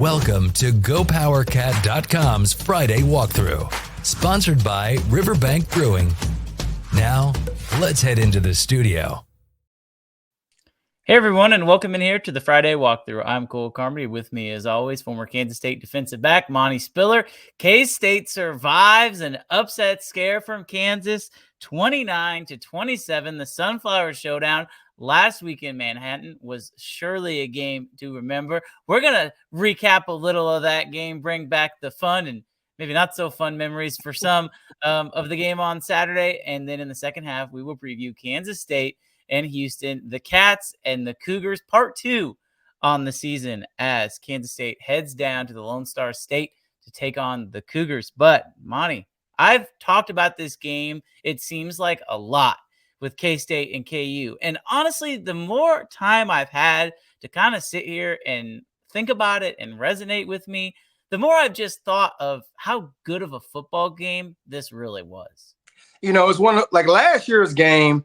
Welcome to GoPowerCat.com's Friday Walkthrough, sponsored by Riverbank Brewing. Now, let's head into the studio. Hey everyone, and welcome in here to the Friday Walkthrough. I'm Cole Carmody. With me, as always, former Kansas State defensive back Monty Spiller. K-State survives an upset scare from Kansas, 29-27. The Sunflower Showdown last week in Manhattan was surely a game to remember. We're going to recap a little of that game, bring back the fun and maybe not so fun memories for some of the game on Saturday. And then in the second half, we will preview Kansas State and Houston, the Cats and the Cougars, part 2 on the season as Kansas State heads down to the Lone Star State to take on the Cougars. But, Monty, I've talked about this game, it seems like a lot, with K-State and KU. And honestly, the more time I've had to kind of sit here and think about it and resonate with me, the more I've just thought of how good of a football game this really was. You know, it's one of, like last year's game,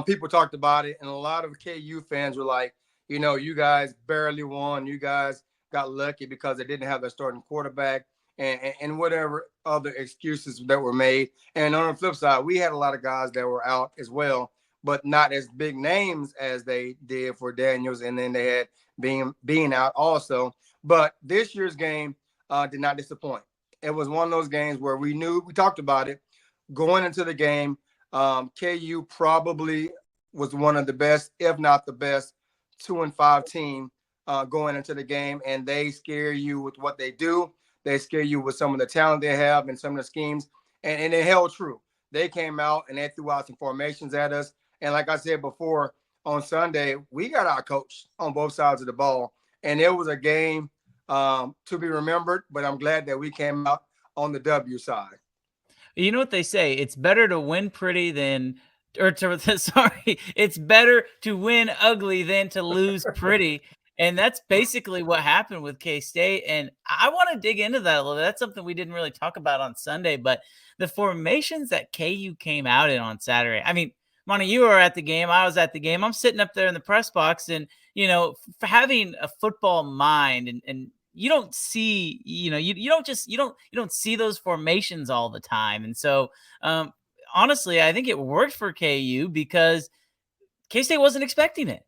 people talked about it, and a lot of KU fans were like, you know, you guys barely won. You guys got lucky because they didn't have their starting quarterback and whatever other excuses that were made. And on the flip side, we had a lot of guys that were out as well, but not as big names as they did for Daniels. And then they had being out also. But this year's game did not disappoint. It was one of those games where we talked about it going into the game. KU probably was one of the best, if not the best, 2-5 team going into the game, and they scare you with what they do. They scare you with some of the talent they have and some of the schemes, and it held true. They came out and they threw out some formations at us, and like I said before, on Sunday, we got our coach on both sides of the ball, and it was a game to be remembered, but I'm glad that we came out on the W side. You know what they say? It's better to win pretty it's better to win ugly than to lose pretty. And that's basically what happened with K-State. And I want to dig into that a little bit. That's something we didn't really talk about on Sunday, but the formations that KU came out in on Saturday. I mean, Monty, you were at the game. I was at the game. I'm sitting up there in the press box, and, you know, for having a football mind and you don't see, you know, you don't see those formations all the time. And so, honestly, I think it worked for KU because K-State wasn't expecting it.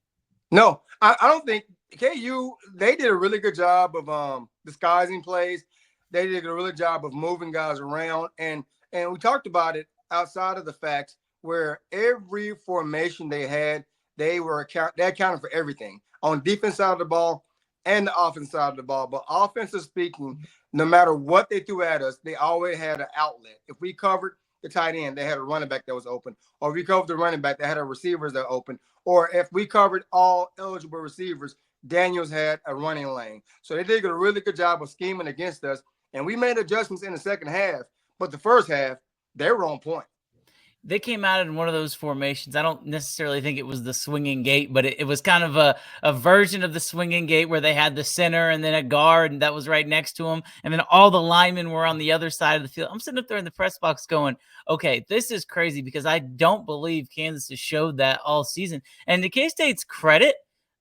No, I don't think KU, they did a really good job of disguising plays. They did a really good job of moving guys around. And we talked about it outside of the facts where every formation they had, they accounted for everything on defense side of the ball and the offense side of the ball. But offensive speaking, no matter what they threw at us, they always had an outlet. If we covered the tight end, they had a running back that was open. Or if we covered the running back, they had a receivers that open. Or if we covered all eligible receivers, Daniels had a running lane. So they did a really good job of scheming against us. And we made adjustments in the second half. But the first half, they were on point. They came out in one of those formations. I don't necessarily think it was the swinging gate, but it was kind of a version of the swinging gate where they had the center and then a guard and that was right next to him. And then all the linemen were on the other side of the field. I'm sitting up there in the press box going, okay, this is crazy because I don't believe Kansas has showed that all season. And to K-State's credit,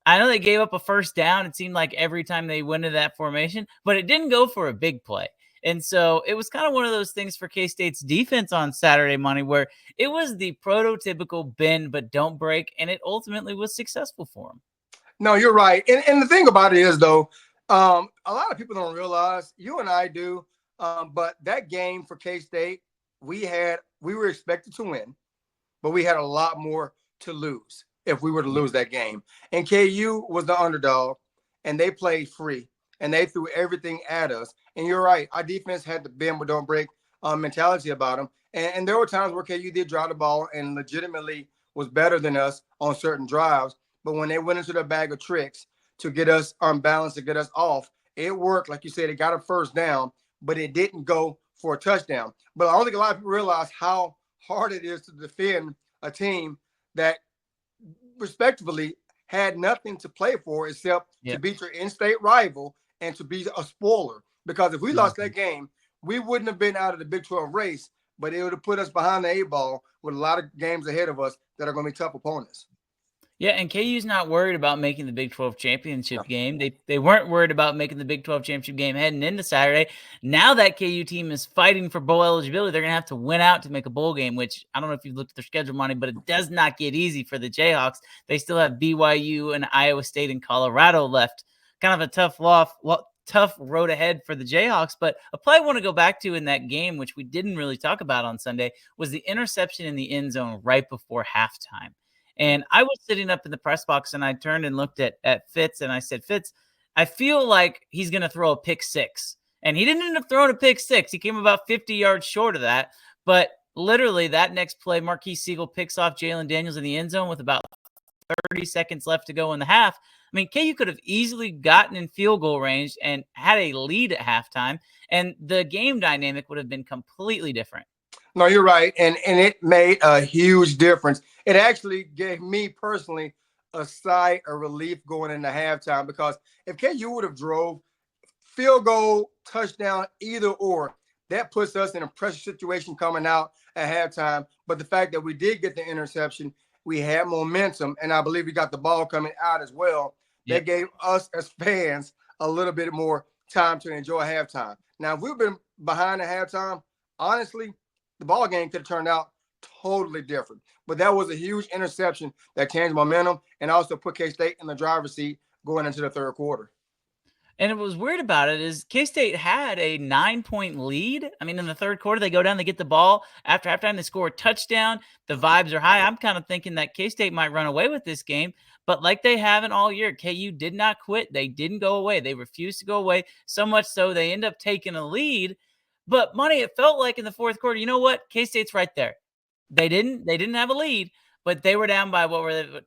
I know they gave up a first down. It seemed like every time they went into that formation, but it didn't go for a big play. And so it was kind of one of those things for K-State's defense on Saturday, Monty, where it was the prototypical bend but don't break, and it ultimately was successful for them. No, you're right. And the thing about it is, though, a lot of people don't realize, you and I do, but that game for K-State, we were expected to win, but we had a lot more to lose if we were to lose that game. And KU was the underdog, and they played free. And they threw everything at us. And you're right. Our defense had the bend but don't break mentality about them. And there were times where KU did drive the ball and legitimately was better than us on certain drives. But when they went into their bag of tricks to get us unbalanced, to get us off, it worked. Like you said, it got a first down, but it didn't go for a touchdown. But I don't think a lot of people realize how hard it is to defend a team that respectively had nothing to play for except to beat your in-state rival and to be a spoiler. Because if we lost that game, we wouldn't have been out of the Big 12 race, but it would have put us behind the 8 ball with a lot of games ahead of us that are going to be tough opponents. Yeah, and KU's not worried about making the Big 12 championship game. They weren't worried about making the Big 12 championship game heading into Saturday. Now that KU team is fighting for bowl eligibility, they're going to have to win out to make a bowl game, which I don't know if you've looked at their schedule, Monty, but it does not get easy for the Jayhawks. They still have BYU and Iowa State and Colorado left. Kind of a tough road ahead for the Jayhawks. But a play I want to go back to in that game, which we didn't really talk about on Sunday, was the interception in the end zone right before halftime. And I was sitting up in the press box and I turned and looked at Fitz and I said, Fitz, I feel like he's going to throw a pick six. And he didn't end up throwing a pick six. He came about 50 yards short of that. But literally that next play, Marquise Siegel picks off Jalen Daniels in the end zone with about 30 seconds left to go in the half. I mean, KU could have easily gotten in field goal range and had a lead at halftime, and the game dynamic would have been completely different. No, you're right. And it made a huge difference. It actually gave me personally a sigh of relief going into halftime, because if KU would have drove field goal, touchdown, either or, that puts us in a pressure situation coming out at halftime. But the fact that we did get the interception, we had momentum, and I believe we got the ball coming out as well. That gave us as fans a little bit more time to enjoy halftime. Now, if we've been behind at halftime, honestly, the ball game could have turned out totally different. But that was a huge interception that changed momentum and also put K-State in the driver's seat going into the third quarter. And what was weird about it is K-State had a 9-point lead. I mean, in the third quarter, they go down, they get the ball. After halftime, they score a touchdown. The vibes are high. I'm kind of thinking that K-State might run away with this game. But like they haven't all year, KU did not quit. They didn't go away. They refused to go away, so much so they end up taking a lead. But, Money, it felt like in the fourth quarter, you know what? K-State's right there. They didn't have a lead, but they were down by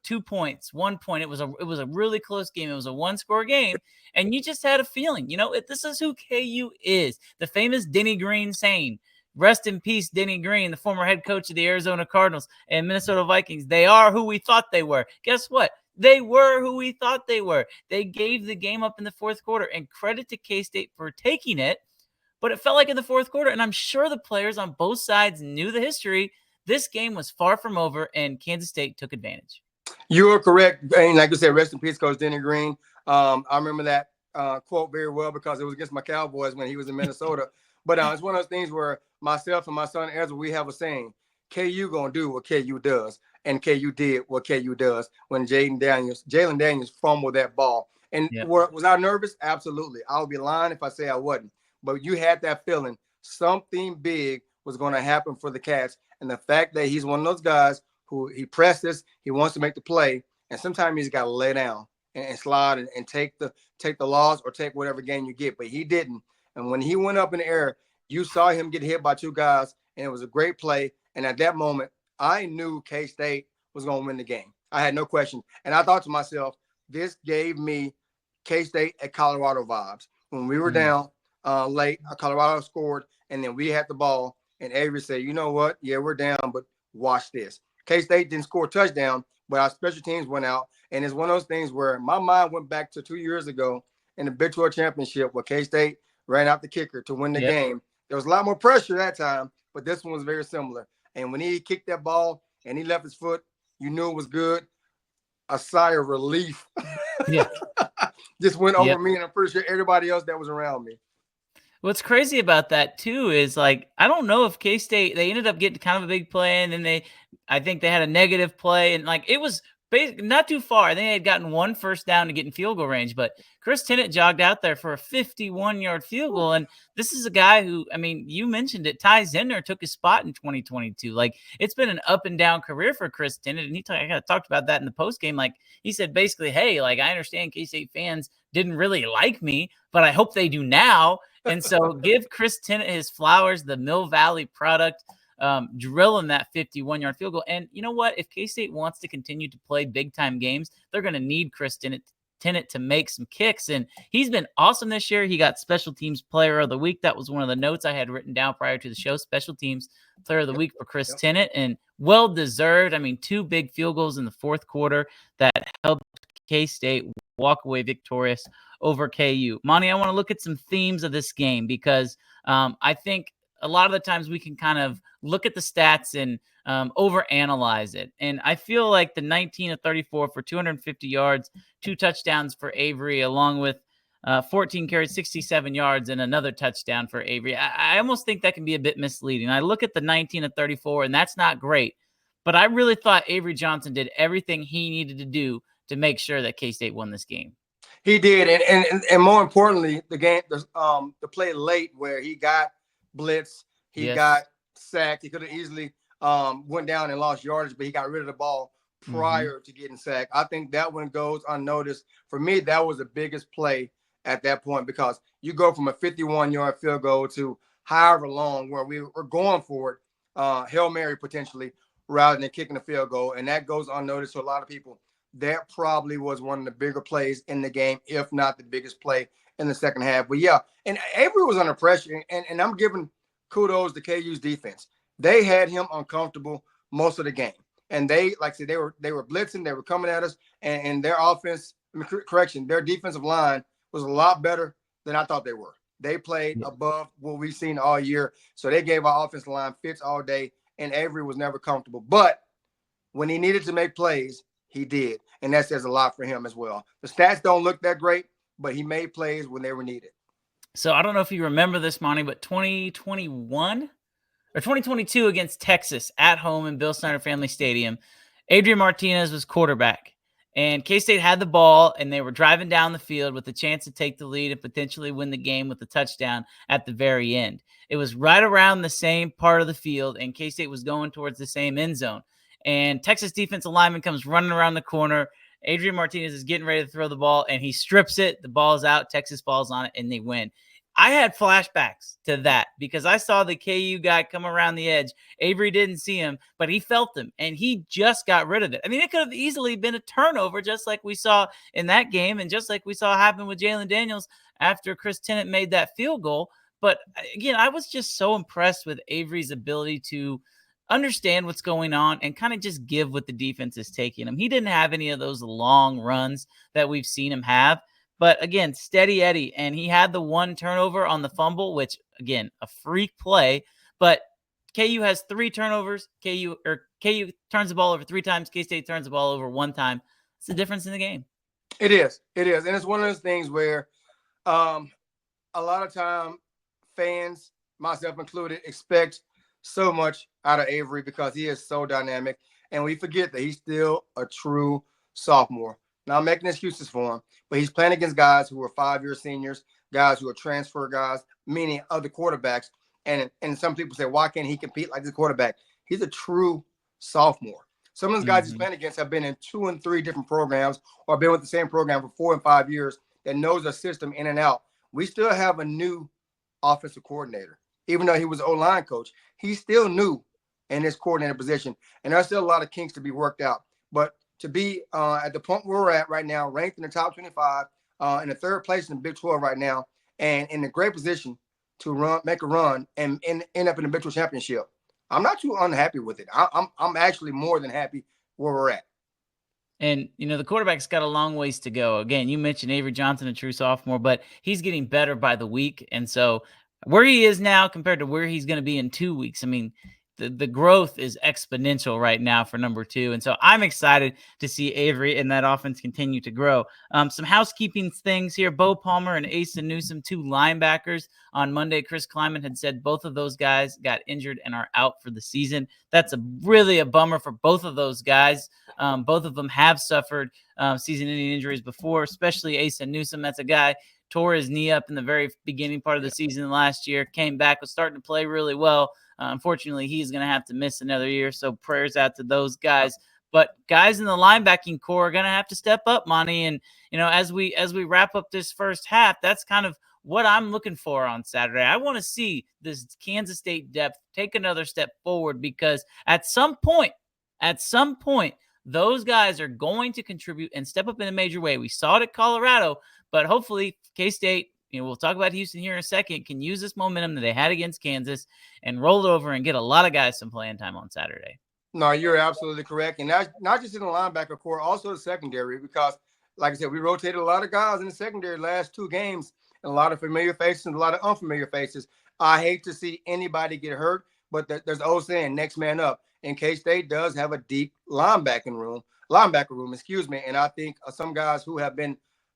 2 points, 1 point. It was a really close game. It was a one-score game, and you just had a feeling, this is who KU is. The famous Denny Green saying, rest in peace, Denny Green, the former head coach of the Arizona Cardinals and Minnesota Vikings. They are who we thought they were. Guess what? They were who we thought they were. They gave the game up in the fourth quarter, and credit to K-State for taking it. But it felt like in the fourth quarter, and I'm sure the players on both sides knew the history, this game was far from over, and Kansas State took advantage. You are correct. And like you said, rest in peace, Coach Denny Green. I remember that quote very well because it was against my Cowboys when he was in Minnesota. But it's one of those things where myself and my son Ezra, we have a saying, KU going to do what KU does. And KU did what KU does when Jalen Daniels fumbled that ball. And was I nervous? Absolutely. I would be lying if I say I wasn't. But you had that feeling something big was going to happen for the Cats. And the fact that he's one of those guys who he presses, he wants to make the play, and sometimes he's got to lay down and slide and take the loss or take whatever gain you get. But he didn't. And when he went up in the air, you saw him get hit by two guys, and it was a great play. And at that moment, I knew K-State was going to win the game. I had no question. And I thought to myself, this gave me K-State at Colorado vibes. When we were down late, Colorado scored, and then we had the ball, and Avery said, you know what? Yeah, we're down, but watch this. K-State didn't score a touchdown, but our special teams went out. And it's one of those things where my mind went back to 2 years ago in the Big 12 championship where K-State ran out the kicker to win the game. There was a lot more pressure that time, but this one was very similar. And when he kicked that ball and he left his foot, you knew it was good. A sigh of relief just went over me, and I'm pretty sure everybody else that was around me. What's crazy about that too is, like, I don't know if K-State, they ended up getting kind of a big play, and then I think they had a negative play, and like it was basically not too far. I think they had gotten one first down to get in field goal range, but Chris Tennant jogged out there for a 51-yard field goal. And this is a guy who, I mean, you mentioned it, Ty Zentner took his spot in 2022. Like, it's been an up and down career for Chris Tennant. And I kind of talked about that in the post game. Like, he said basically, hey, like, I understand K-State fans didn't really like me, but I hope they do now. And so give Chris Tennant his flowers, the Mill Valley product, drilling that 51-yard field goal. And you know what? If K-State wants to continue to play big-time games, they're going to need Chris Tennant to make some kicks. And he's been awesome this year. He got Special Teams Player of the Week. That was one of the notes I had written down prior to the show. Special Teams Player of the Week for Chris Tennant, and well-deserved. I mean, 2 big field goals in the fourth quarter that helped K-State walk away victorious over KU. Monty, I want to look at some themes of this game because I think a lot of the times we can kind of look at the stats and overanalyze it. And I feel like the 19 of 34 for 250 yards, 2 touchdowns for Avery, along with 14 carries, 67 yards, and another touchdown for Avery. I almost think that can be a bit misleading. I look at the 19 of 34, and that's not great. But I really thought Avery Johnson did everything he needed to do to make sure that K-State won this game. He did, and more importantly, the play late where he got blitzed, he got sacked. He could have easily went down and lost yardage, but he got rid of the ball prior to getting sacked. I think that one goes unnoticed. For me, that was the biggest play at that point, because you go from a 51-yard field goal to however long where we were going for it, Hail Mary potentially, rather than kicking a field goal, and that goes unnoticed to a lot of people. That probably was one of the bigger plays in the game, if not the biggest play in the second half. But yeah, and Avery was under pressure, and I'm giving kudos to KU's defense. They had him uncomfortable most of the game, and they, like I said, they were blitzing, they were coming at us, and their offense, their defensive line was a lot better than I thought they were. They played above what we've seen all year, so they gave our offensive line fits all day, and Avery was never comfortable. But when he needed to make plays, he did, and that says a lot for him as well. The stats don't look that great, but he made plays when they were needed. So I don't know if you remember this, Monty, but 2021 or 2022 against Texas at home in Bill Snyder Family Stadium, Adrian Martinez was quarterback, and K-State had the ball, and they were driving down the field with a chance to take the lead and potentially win the game with a touchdown at the very end. It was right around the same part of the field, and K-State was going towards the same end zone. And Texas defensive lineman comes running around the corner. Adrian Martinez is getting ready to throw the ball, and he strips it. The ball's out. Texas falls on it, and they win. I had flashbacks to that because I saw the KU guy come around the edge. Avery didn't see him, but he felt him, and he just got rid of it. I mean, it could have easily been a turnover, just like we saw in that game, and just like we saw happen with Jalen Daniels after Chris Tennant made that field goal. But, again, I was just so impressed with Avery's ability to understand what's going on and kind of just give what the defense is taking him. He didn't have any of those long runs that we've seen him have, but again, steady Eddie. And he had the one turnover on the fumble, which again, a freak play, but KU has 3 turnovers. KU turns the ball over 3 times. K-State turns the ball over 1 time. It's the difference in the game. It is. And it's one of those things where a lot of time fans, myself included, expect so much out of Avery because he is so dynamic, and we forget that he's still a true sophomore. Now, I'm making excuses for him, but he's playing against guys who are 5-year seniors, guys who are transfer guys, meaning other quarterbacks. And some people say, why can't he compete like this quarterback? He's a true sophomore. Some of those guys he's playing against have been in 2 and 3 different programs, or been with the same program for 4 and 5 years, that knows the system in and out. We still have a new offensive coordinator. Even though he was O-line coach, he's still new in his coordinator position. And there's still a lot of kinks to be worked out. But to be at the point where we're at right now, ranked in the top 25, in the 3rd place in the Big 12 right now, and in a great position to make a run and end up in the Big 12 championship, I'm not too unhappy with it. I'm actually more than happy where we're at. And, the quarterback's got a long ways to go. Again, you mentioned Avery Johnson, a true sophomore, but he's getting better by the week. And so where he is now compared to where he's going to be in 2 weeks, I mean, the growth is exponential right now for number 2. And so I'm excited to see Avery and that offense continue to grow. Some housekeeping things here. Bo Palmer and Asa Newsom, 2 linebackers. On Monday, Chris Kleiman had said both of those guys got injured and are out for the season. That's really a bummer for both of those guys. Both of them have suffered season-ending injuries before, especially Asa Newsom. That's a guy tore his knee up in the very beginning part of the season last year, came back, was starting to play really well. Unfortunately, he's going to have to miss another year, so prayers out to those guys. But guys in the linebacking core are going to have to step up, Monty. And, as we wrap up this first half, that's kind of what I'm looking for on Saturday. I want to see this Kansas State depth take another step forward, because at some point, those guys are going to contribute and step up in a major way. We saw it at Colorado, but hopefully K-State, we'll talk about Houston here in a second, can use this momentum that they had against Kansas and roll it over and get a lot of guys some playing time on Saturday. No, you're absolutely correct. And that's not just in the linebacker core, also the secondary, because, like I said, we rotated a lot of guys in the secondary last 2 games, and a lot of familiar faces and a lot of unfamiliar faces. I hate to see anybody get hurt, but there's the old saying, next man up. And K-State does have a deep linebacker room, excuse me. And I think some guys who have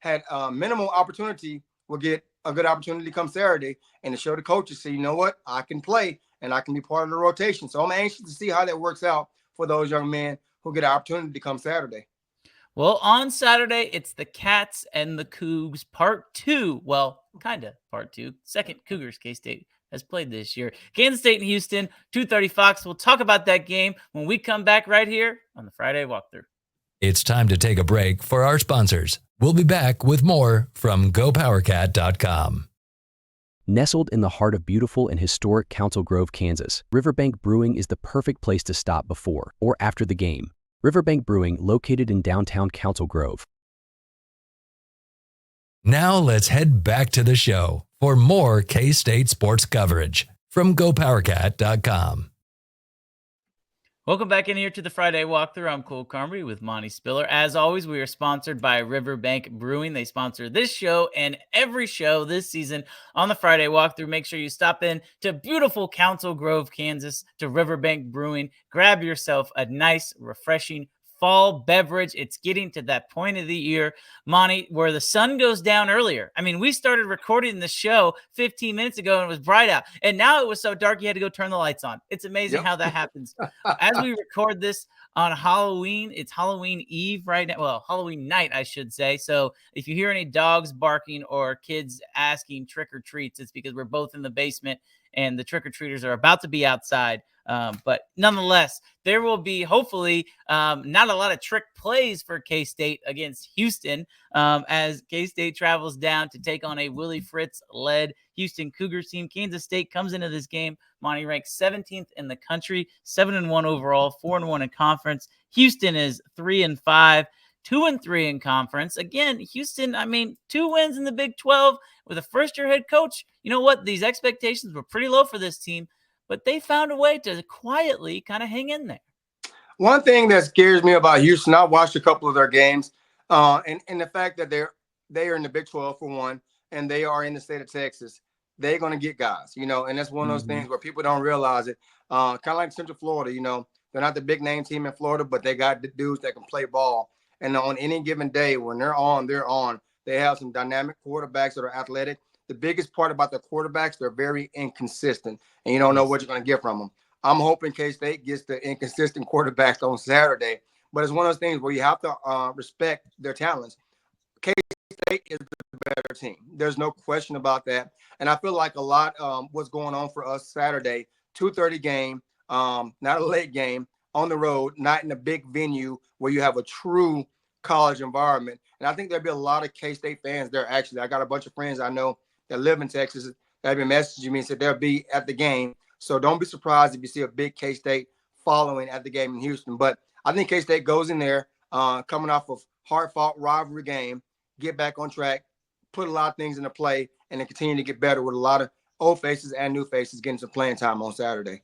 had minimal opportunity will get a good opportunity come Saturday and to show the coaches, say, you know what, I can play and I can be part of the rotation. So I'm anxious to see how that works out for those young men who get an opportunity to come Saturday. Well, on Saturday, it's the Cats and the Cougs part 2. Well, kind of part 2. Second Cougars K-State has played this year. Kansas State and Houston, 2:30 Fox. We'll talk about that game when we come back right here on the Friday Walkthrough. It's time to take a break for our sponsors. We'll be back with more from GoPowerCat.com. Nestled in the heart of beautiful and historic Council Grove, Kansas, Riverbank Brewing is the perfect place to stop before or after the game. Riverbank Brewing, located in downtown Council Grove. Now let's head back to the show for more K-State sports coverage from GoPowerCat.com. Welcome back in here to the Friday Walkthrough. I'm Cole Carmody with Monty Spiller. As always, we are sponsored by Riverbank Brewing. They sponsor this show and every show this season on the Friday Walkthrough. Make sure you stop in to beautiful Council Grove, Kansas, to Riverbank Brewing. Grab yourself a nice, refreshing fall beverage. It's getting to that point of the year, Monty, where the sun goes down earlier. I mean, we started recording the show 15 minutes ago and it was bright out. And now it was so dark you had to go turn the lights on. It's amazing how that happens. As we record this on Halloween, it's Halloween Eve right now. Well, Halloween night, I should say. So if you hear any dogs barking or kids asking trick or treats, it's because we're both in the basement and the trick-or-treaters are about to be outside. But nonetheless, there will be hopefully not a lot of trick plays for K-State against Houston as K-State travels down to take on a Willie Fritz-led Houston Cougars team. Kansas State comes into this game, Monty, ranked 17th in the country, 7-1 overall, 4-1 in conference. Houston is 3-5. 2-3 in conference. Again, Houston, 2 wins in the Big 12 with a first-year head coach. You know what? These expectations were pretty low for this team, but they found a way to quietly kind of hang in there. One thing that scares me about Houston, I watched a couple of their games, and the fact that they are in the Big 12 for one, and they are in the state of Texas. They're going to get guys, and that's one of those things where people don't realize it. Kind of like Central Florida, they're not the big name team in Florida, but they got the dudes that can play ball. And on any given day, when they're on, they have some dynamic quarterbacks that are athletic. The biggest part about the quarterbacks, they're very inconsistent, and you don't know what you're going to get from them. I'm hoping K-State gets the inconsistent quarterbacks on Saturday, but it's one of those things where you have to respect their talents. K-State is the better team. There's no question about that. And I feel like a lot what's going on for us Saturday, 2:30 game, not a late game, on the road, not in a big venue where you have a true college environment. And I think there'll be a lot of K-State fans there. Actually, I got a bunch of friends I know that live in Texas that have been messaging me and said they'll be at the game. So don't be surprised if you see a big K-State following at the game in Houston. But I think K-State goes in there coming off of hard-fought rivalry game, get back on track, put a lot of things into play, and then continue to get better with a lot of old faces and new faces getting some playing time on Saturday.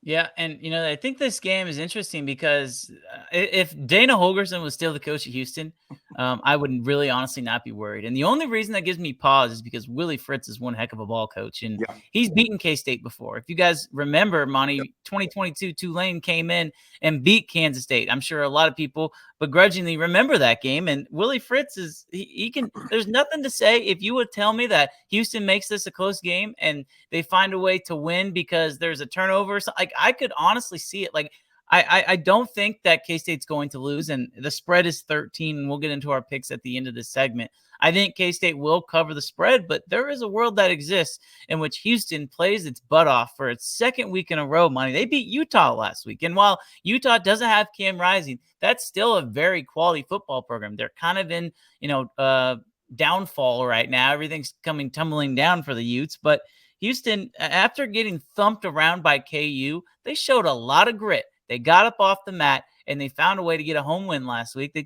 Yeah, and I think this game is interesting because if Dana Holgorsen was still the coach of Houston, I would really honestly not be worried. And the only reason that gives me pause is because Willie Fritz is one heck of a ball coach, and he's beaten K-State before. If you guys remember, Monty, 2022 Tulane came in and beat Kansas State. I'm sure a lot of people begrudgingly remember that game. And Willie Fritz is he can. There's nothing to say if you would tell me that Houston makes this a close game and they find a way to win because there's a turnover. So, like, I could honestly see it. Like, I don't think that K-State's going to lose, and the spread is 13, and we'll get into our picks at the end of this segment. I think K-State will cover the spread, but there is a world that exists in which Houston plays its butt off for its second week in a row, Monty. They beat Utah last week, and while Utah doesn't have Cam Rising, that's still a very quality football program. They're kind of in, downfall right now. Everything's tumbling down for the Utes, but Houston, after getting thumped around by KU, they showed a lot of grit. They got up off the mat, and they found a way to get a home win last week.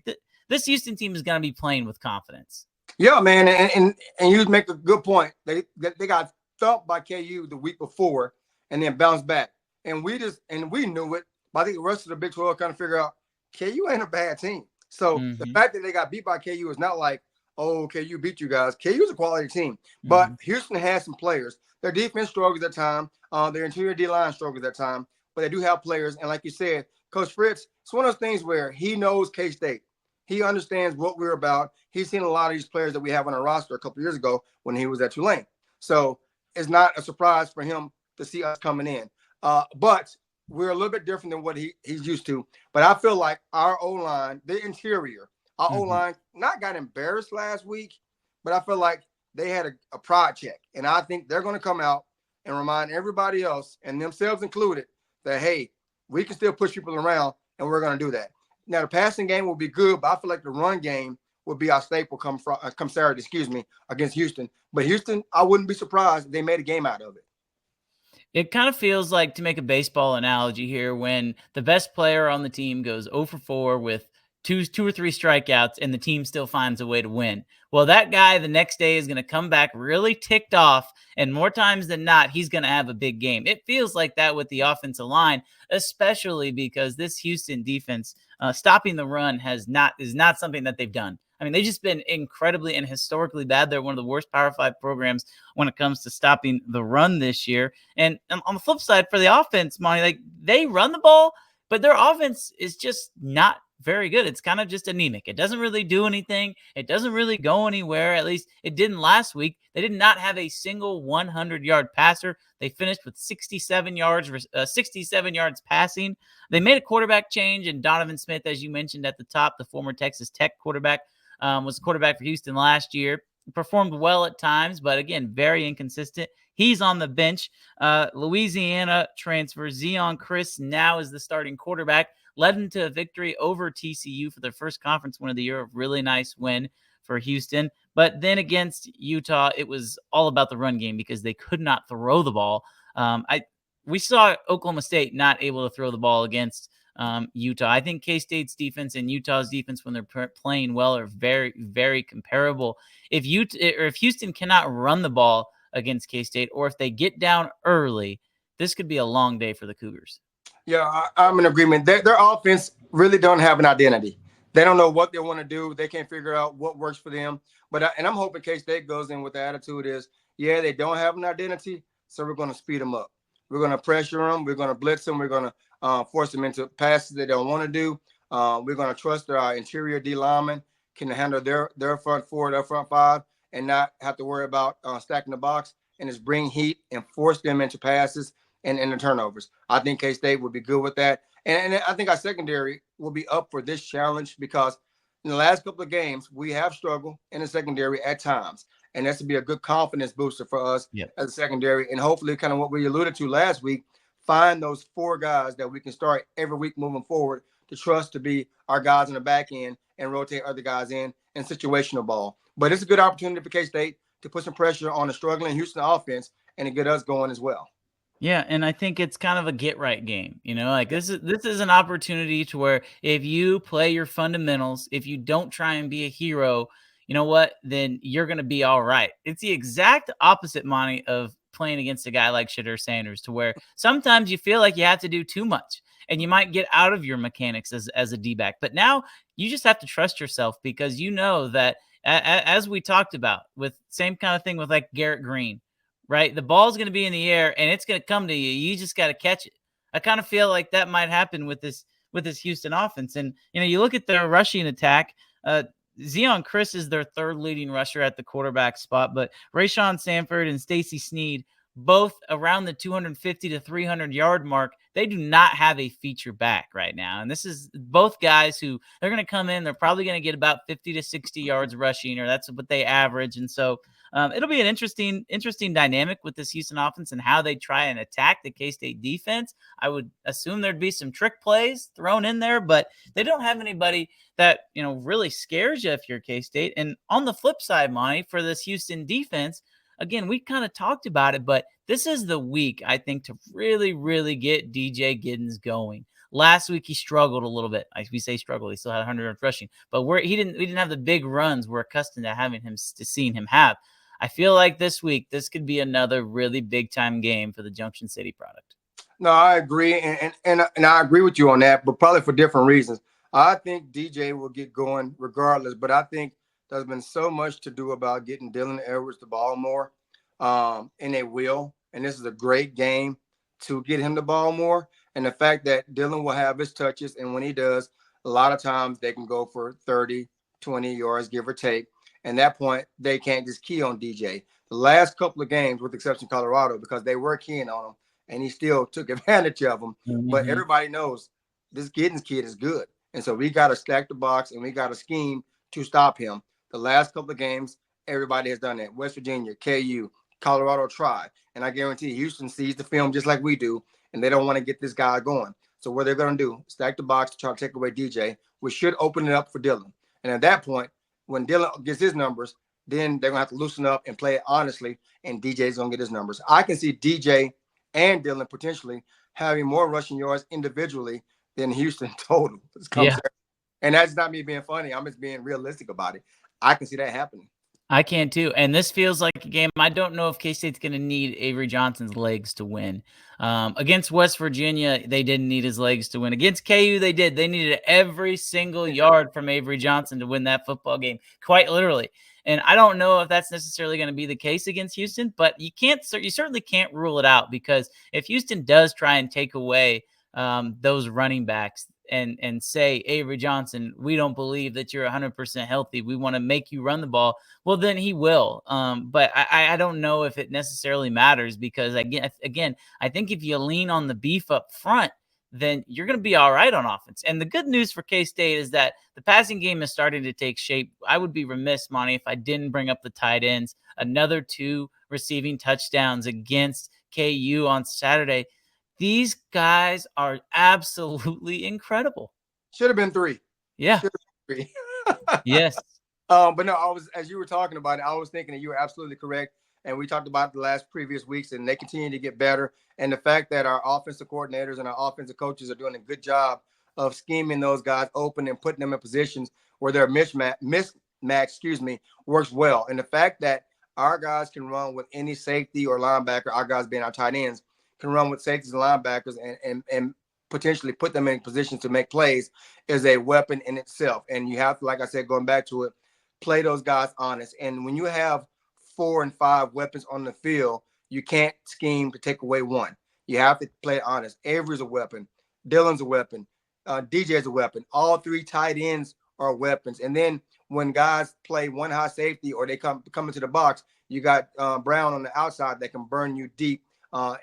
This Houston team is going to be playing with confidence. Yeah, man, and you make a good point. They got thumped by KU the week before and then bounced back. And we knew it, but I think the rest of the Big 12 kind of figure out KU ain't a bad team. So the fact that they got beat by KU is not like, oh, KU beat you guys. KU's a quality team, but Houston has some players. Their defense struggles at time. Their interior D-line struggles at time, but they do have players. And like you said, Coach Fritz, it's one of those things where he knows K-State. He understands what we're about. He's seen a lot of these players that we have on our roster a couple of years ago when he was at Tulane. So it's not a surprise for him to see us coming in. But we're a little bit different than what he's used to. But I feel like our O-line, the interior, our O-line not got embarrassed last week, but I feel like they had a pride check. And I think they're going to come out and remind everybody else, and themselves included, that, hey, we can still push people around, and we're going to do that. Now, the passing game will be good, but I feel like the run game will be our staple come Saturday, against Houston. But Houston, I wouldn't be surprised if they made a game out of it. It kind of feels like, to make a baseball analogy here, when the best player on the team goes 0 for 4 with two or three strikeouts and the team still finds a way to win. Well, that guy the next day is going to come back really ticked off, and more times than not, he's going to have a big game. It feels like that with the offensive line, especially because this Houston defense, stopping the run is not something that they've done. I mean, they've just been incredibly and historically bad. They're one of the worst Power 5 programs when it comes to stopping the run this year. And on the flip side, for the offense, Monty, like, they run the ball, but their offense is just not very good. It's kind of just anemic. It doesn't really do anything. It doesn't really go anywhere. At least it didn't last week. They did not have a single 100-yard passer. They finished with 67 yards passing. They made a quarterback change, and Donovan Smith, as you mentioned at the top, the former Texas Tech quarterback, was the quarterback for Houston last year. Performed well at times, but again, very inconsistent. He's on the bench. Louisiana transfer Zeon Chriss now is the starting quarterback. Led them to a victory over TCU for their first conference win of the year. A really nice win for Houston. But then against Utah, it was all about the run game because they could not throw the ball. We saw Oklahoma State not able to throw the ball against Utah. I think K-State's defense and Utah's defense, when they're playing well, are very, very comparable. If Houston cannot run the ball against K-State, or if they get down early, this could be a long day for the Cougars. Yeah, I'm in agreement. Their offense really don't have an identity. They don't know what they want to do. They can't figure out what works for them. But I'm hoping K-State goes in with the attitude is, yeah, they don't have an identity, so we're going to speed them up. We're going to pressure them. We're going to blitz them. We're going to force them into passes they don't want to do. We're going to trust our interior D linemen can handle their front four, their front five, and not have to worry about stacking the box, and just bring heat and force them into passes and the turnovers. I think K-State would be good with that. And I think our secondary will be up for this challenge because in the last couple of games, we have struggled in the secondary at times. And that's to be a good confidence booster for us as a secondary. And hopefully, kind of what we alluded to last week, find those 4 guys that we can start every week moving forward to trust to be our guys in the back end and rotate other guys in situational ball. But it's a good opportunity for K-State to put some pressure on the struggling Houston offense and to get us going as well. Yeah, and I think it's kind of a get-right game. Like this is an opportunity to where if you play your fundamentals, if you don't try and be a hero, you know what, then you're going to be all right. It's the exact opposite, Monty, of playing against a guy like Shedeur Sanders, to where sometimes you feel like you have to do too much and you might get out of your mechanics as a D-back. But now you just have to trust yourself because you know that, as we talked about, with same kind of thing with like Garrett Green, right? The ball's going to be in the air and it's going to come to you. You just got to catch it. I kind of feel like that might happen with this Houston offense. And, you look at their rushing attack, Zeon Chriss is their 3rd leading rusher at the quarterback spot, but Rayshawn Sanford and Stacey Sneed, both around the 250 to 300 yard mark. They do not have a feature back right now. And this is both guys who they're going to come in. They're probably going to get about 50 to 60 yards rushing, or that's what they average. And so it'll be an interesting dynamic with this Houston offense and how they try and attack the K-State defense. I would assume there'd be some trick plays thrown in there, but they don't have anybody that, really scares you if you're K-State. And on the flip side, Monty, for this Houston defense, again, we kind of talked about it, but this is the week, I think, to really, really get DJ Giddens going. Last week, he struggled a little bit. We say struggle. He still had 100 yards rushing, but we didn't have the big runs we're accustomed to seeing him have. I feel like this week, this could be another really big-time game for the Junction City product. No, I agree, and I agree with you on that, but probably for different reasons. I think DJ will get going regardless, but I think there's been so much to do about getting Dylan Edwards the ball more, and they will. And this is a great game to get him the ball more. And the fact that Dylan will have his touches, and when he does, a lot of times they can go for 30, 20 yards, give or take. And at that point, they can't just key on DJ. The last couple of games, with the exception of Colorado, because they were keying on him, and he still took advantage of them. Mm-hmm. But everybody knows this Giddens kid is good. And so we got to stack the box, and we got a scheme to stop him. The last couple of games, everybody has done that. West Virginia, KU, Colorado tried. And I guarantee Houston sees the film just like we do, and they don't want to get this guy going. So what they're going to do, stack the box to try to take away DJ, which should open it up for Dylan. And at that point, when Dylan gets his numbers, then they're going to have to loosen up and play it honestly, and DJ's going to get his numbers. I can see DJ and Dylan potentially having more rushing yards individually than Houston total. Yeah. And that's not me being funny. I'm just being realistic about it. I can see that happening. I can too. And this feels like a game. I don't know if K-State's going to need Avery Johnson's legs to win. Against West Virginia, they didn't need his legs to win. Against KU, they did. They needed every single yard from Avery Johnson to win that football game, quite literally. And I don't know if that's necessarily going to be the case against Houston, but you certainly can't rule it out, because if Houston does try and take away those running backs and say, Avery Johnson, we don't believe that you're 100% healthy, we want to make you run the ball, well, then he will. But I don't know if it necessarily matters, because again, I think if you lean on the beef up front, then you're going to be all right on offense. And the good news for K-State is that the passing game is starting to take shape. I would be remiss, Monty, if I didn't bring up the tight ends. Another 2 receiving touchdowns against KU on Saturday. These guys are absolutely incredible. Should have been 3. Yeah. Been 3. Yes. But no, as you were talking about it, I was thinking that you were absolutely correct. And we talked about the previous weeks, and they continue to get better. And the fact that our offensive coordinators and our offensive coaches are doing a good job of scheming those guys open and putting them in positions where their mismatch, works well. And the fact that our guys can run with any safety or linebacker, our guys being our tight ends, can run with safeties and linebackers and potentially put them in positions to make plays is a weapon in itself. And you have to, like I said, going back to it, play those guys honest. And when you have 4 and 5 weapons on the field, you can't scheme to take away one. You have to play honest. Avery's a weapon. Dylan's a weapon. DJ's a weapon. All 3 tight ends are weapons. And then when guys play one high safety or they come into the box, you got Brown on the outside that can burn you deep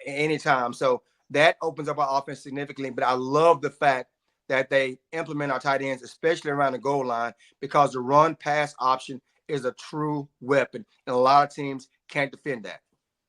anytime. So that opens up our offense significantly. But I love the fact that they implement our tight ends, especially around the goal line, because the run pass option is a true weapon. And a lot of teams can't defend that.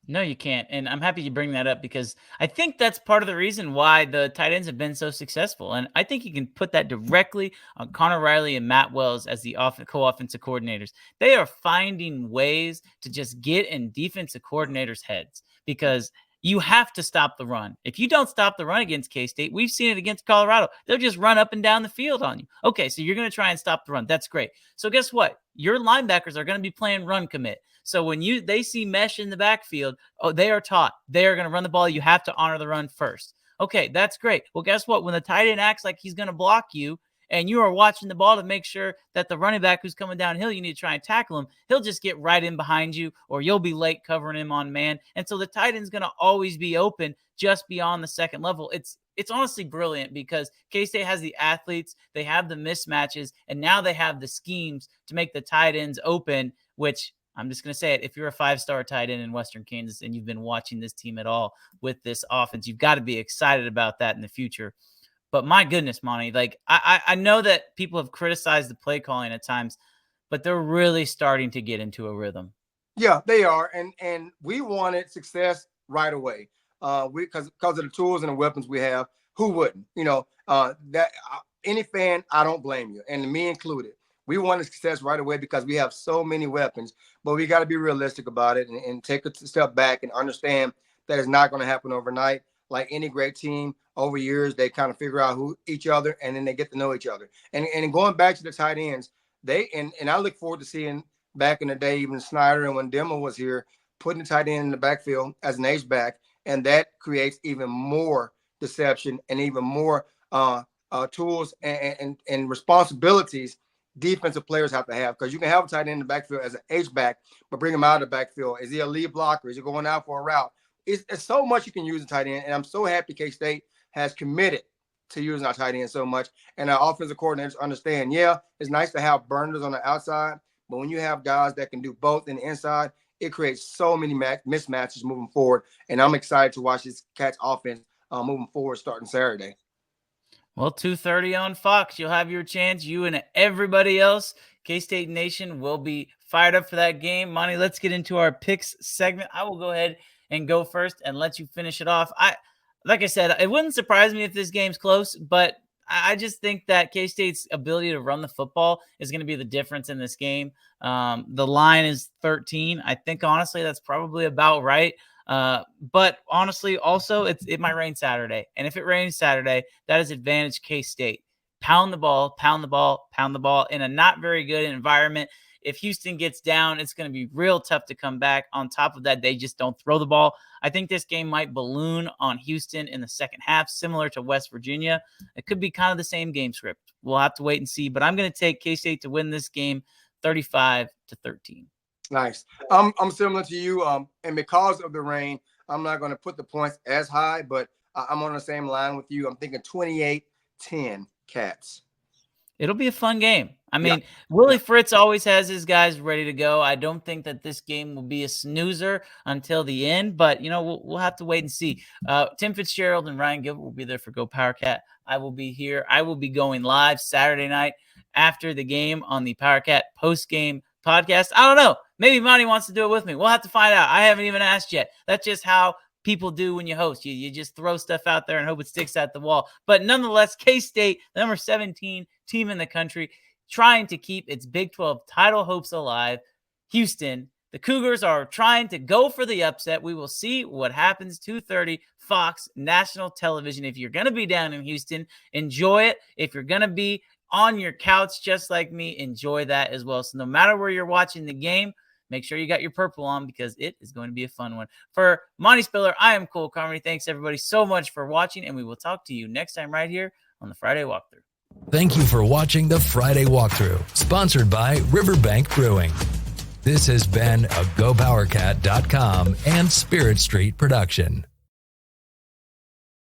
No, you can't. And I'm happy you bring that up, because I think that's part of the reason why the tight ends have been so successful. And I think you can put that directly on Connor Riley and Matt Wells as the co-offensive coordinators. They are finding ways to just get in defensive coordinators' heads, because you have to stop the run. If you don't stop the run against K-State, we've seen it against Colorado. They'll just run up and down the field on you. Okay, so you're going to try and stop the run. That's great. So guess what? Your linebackers are going to be playing run commit. So when they see mesh in the backfield, they are taught they are going to run the ball. You have to honor the run first. Okay, that's great. Well, guess what? When the tight end acts like he's going to block you, and you are watching the ball to make sure that the running back who's coming downhill, you need to try and tackle him, he'll just get right in behind you, or you'll be late covering him on man. And so the tight end's going to always be open just beyond the second level. It's honestly brilliant, because K-State has the athletes, they have the mismatches, and now they have the schemes to make the tight ends open, which I'm just going to say it. If you're a 5-star tight end in Western Kansas and you've been watching this team at all with this offense, you've got to be excited about that in the future. But my goodness, Monty, like I know that people have criticized the play calling at times, but they're really starting to get into a rhythm. Yeah, they are. And we wanted success right away. Because of the tools and the weapons we have. Who wouldn't? Any fan, I don't blame you, and me included. We wanted success right away because we have so many weapons, but we got to be realistic about it and take a step back and understand that it's not going to happen overnight. Like any great team, over years, they kind of figure out each other, and then they get to know each other. And going back to the tight ends, and I look forward to seeing back in the day, even Snyder and when Demo was here, putting the tight end in the backfield as an H-back, and that creates even more deception and even more tools and responsibilities defensive players have to have, because you can have a tight end in the backfield as an H-back, but bring him out of the backfield. Is he a lead blocker? Is he going out for a route? It's so much you can use a tight end, and I'm so happy K-State has committed to using our tight end so much, and our offensive coordinators understand, it's nice to have burners on the outside, but when you have guys that can do both in the inside, it creates so many mismatches moving forward, and I'm excited to watch this Cats offense moving forward starting Saturday. Well, 2:30 on Fox. You'll have your chance. You and everybody else, K-State Nation, will be fired up for that game. Monty, let's get into our picks segment. I will go ahead and go first and let you finish it off. Like I said, it wouldn't surprise me if this game's close, but I just think that K-State's ability to run the football is going to be the difference in this game. The line is 13. I think, honestly, that's probably about right. But honestly, also, it might rain Saturday. And if it rains Saturday, that is advantage K-State. Pound the ball, pound the ball, pound the ball in a not very good environment. If Houston gets down, it's going to be real tough to come back. On top of that, they just don't throw the ball. I think this game might balloon on Houston in the second half, similar to West Virginia. It could be kind of the same game script. We'll have to wait and see. But I'm going to take K-State to win this game 35-13. Nice. I'm similar to you. And because of the rain, I'm not going to put the points as high, but I'm on the same line with you. I'm thinking 28-10 Cats. It'll be a fun game. I mean, Willie Fritz always has his guys ready to go. I don't think that this game will be a snoozer until the end, but, we'll have to wait and see. Tim Fitzgerald and Ryan Gilbert will be there for Go Power Cat. I will be here. I will be going live Saturday night after the game on the Power Cat post-game podcast. I don't know. Maybe Monty wants to do it with me. We'll have to find out. I haven't even asked yet. That's just how people do when you host. You just throw stuff out there and hope it sticks at the wall. But nonetheless, K-State, the number 17 team in the country, trying to keep its Big 12 title hopes alive. Houston, the Cougars are trying to go for the upset. We will see what happens. 2:30 Fox National Television. If you're going to be down in Houston, enjoy it. If you're going to be on your couch just like me, enjoy that as well. So no matter where you're watching the game, make sure you got your purple on because it is going to be a fun one. For Monty Spiller, I am Cole Carmody. Thanks, everybody, so much for watching, and we will talk to you next time right here on the Friday Walkthrough. Thank you for watching the Friday Walkthrough, sponsored by Riverbank Brewing. This has been a GoPowerCat.com and Spirit Street production.